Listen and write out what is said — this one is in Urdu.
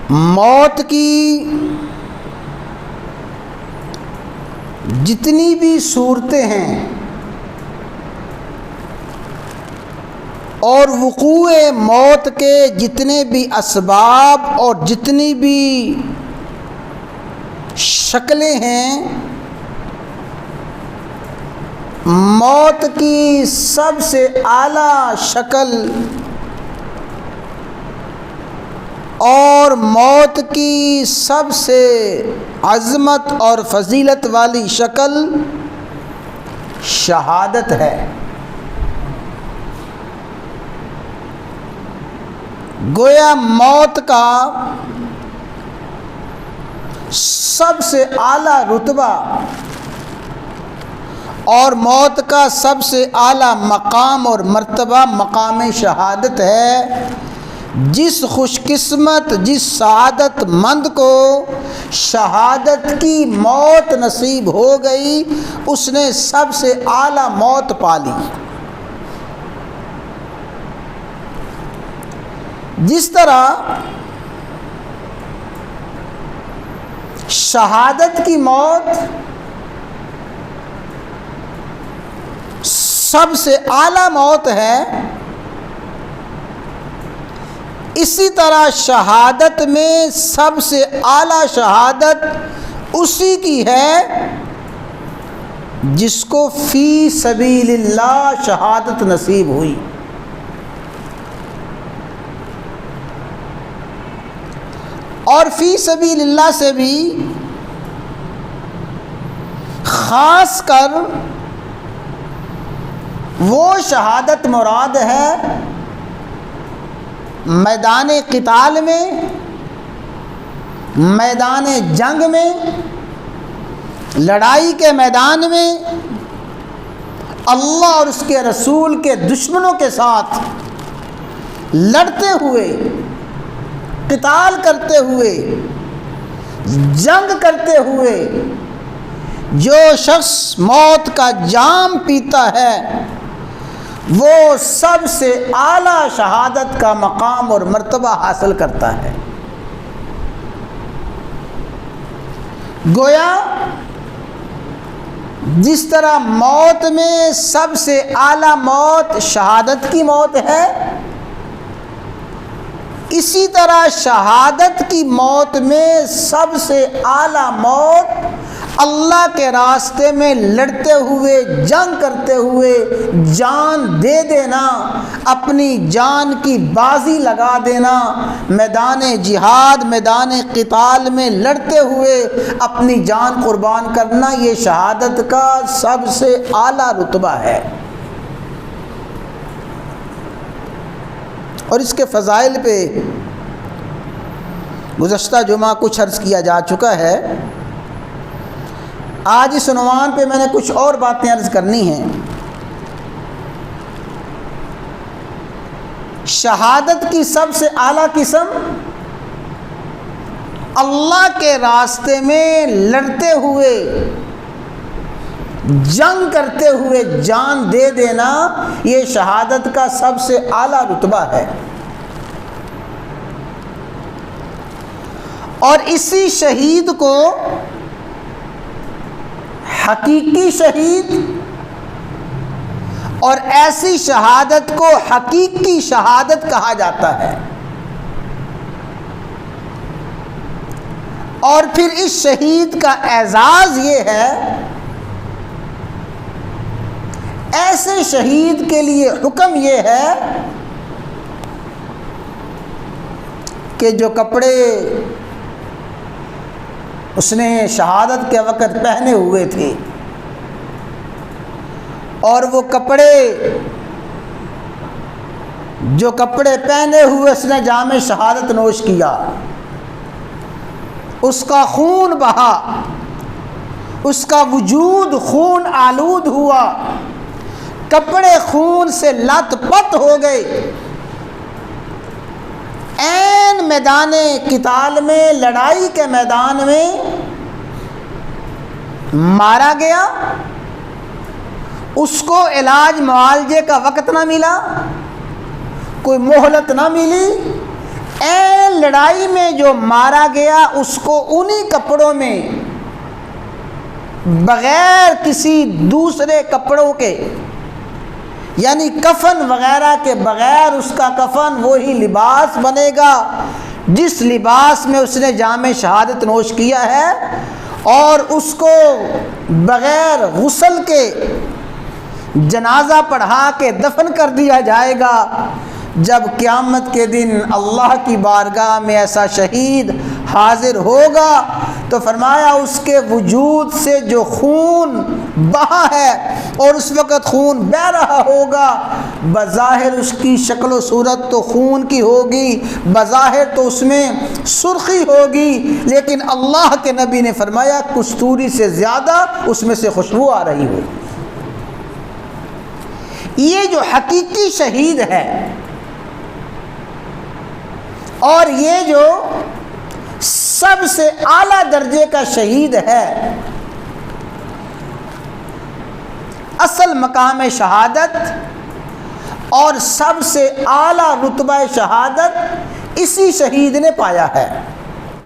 موت کی جتنی بھی صورتیں ہیں اور وقوع موت کے جتنے بھی اسباب اور جتنی بھی شکلیں ہیں، موت کی سب سے اعلیٰ شکل اور موت کی سب سے عظمت اور فضیلت والی شکل شہادت ہے۔ گویا موت کا سب سے اعلیٰ رتبہ اور موت کا سب سے اعلیٰ مقام اور مرتبہ مقام شہادت ہے۔ جس خوش قسمت، جس سعادت مند کو شہادت کی موت نصیب ہو گئی، اس نے سب سے اعلیٰ موت پا لی۔ جس طرح شہادت کی موت سب سے اعلیٰ موت ہے، اسی طرح شہادت میں سب سے اعلیٰ شہادت اسی کی ہے جس کو فی سبیل اللہ شہادت نصیب ہوئی۔ اور فی سبیل اللہ سے بھی خاص کر وہ شہادت مراد ہے میدان قتال میں، میدان جنگ میں، لڑائی کے میدان میں اللہ اور اس کے رسول کے دشمنوں کے ساتھ لڑتے ہوئے، قتال کرتے ہوئے، جنگ کرتے ہوئے جو شخص موت کا جام پیتا ہے وہ سب سے اعلیٰ شہادت کا مقام اور مرتبہ حاصل کرتا ہے۔ گویا جس طرح موت میں سب سے اعلیٰ موت شہادت کی موت ہے، اسی طرح شہادت کی موت میں سب سے اعلیٰ موت اللہ کے راستے میں لڑتے ہوئے، جنگ کرتے ہوئے جان دے دینا، اپنی جان کی بازی لگا دینا، میدان جہاد، میدان قتال میں لڑتے ہوئے اپنی جان قربان کرنا، یہ شہادت کا سب سے اعلیٰ رتبہ ہے۔ اور اس کے فضائل پہ گزشتہ جمعہ کچھ عرض کیا جا چکا ہے۔ آج اس عنوان پہ میں نے کچھ اور باتیں عرض کرنی ہیں۔ شہادت کی سب سے اعلیٰ قسم اللہ کے راستے میں لڑتے ہوئے، جنگ کرتے ہوئے جان دے دینا، یہ شہادت کا سب سے اعلیٰ رتبہ ہے۔ اور اسی شہید کو حقیقی شہید اور ایسی شہادت کو حقیقی شہادت کہا جاتا ہے۔ اور پھر اس شہید کا اعزاز یہ ہے، ایسے شہید کے لیے حکم یہ ہے کہ جو کپڑے اس نے شہادت کے وقت پہنے ہوئے تھے اور وہ جو کپڑے پہنے ہوئے اس نے جام شہادت نوش کیا، اس کا خون بہا، اس کا وجود خون آلود ہوا، کپڑے خون سے لت پت ہو گئے، عین میدان قتال میں، لڑائی کے میدان میں مارا گیا، اس کو علاج معالجے کا وقت نہ ملا، کوئی مہلت نہ ملی، این لڑائی میں جو مارا گیا اس کو انہی کپڑوں میں بغیر کسی دوسرے کپڑوں کے، یعنی کفن وغیرہ کے بغیر اس کا کفن وہی لباس بنے گا جس لباس میں اس نے جام شہادت نوش کیا ہے، اور اس کو بغیر غسل کے جنازہ پڑھا کے دفن کر دیا جائے گا۔ جب قیامت کے دن اللہ کی بارگاہ میں ایسا شہید حاضر ہوگا تو فرمایا اس کے وجود سے جو خون بہا ہے، اور اس وقت خون بہہ رہا ہوگا، بظاہر اس کی شکل و صورت تو خون کی ہوگی، بظاہر تو اس میں سرخی ہوگی، لیکن اللہ کے نبی نے فرمایا کستوری سے زیادہ اس میں سے خوشبو آ رہی ہوگی۔ یہ جو حقیقی شہید ہے اور یہ جو سب سے اعلیٰ درجے کا شہید ہے، اصل مقام شہادت اور سب سے اعلیٰ رتبہ شہادت اسی شہید نے پایا ہے۔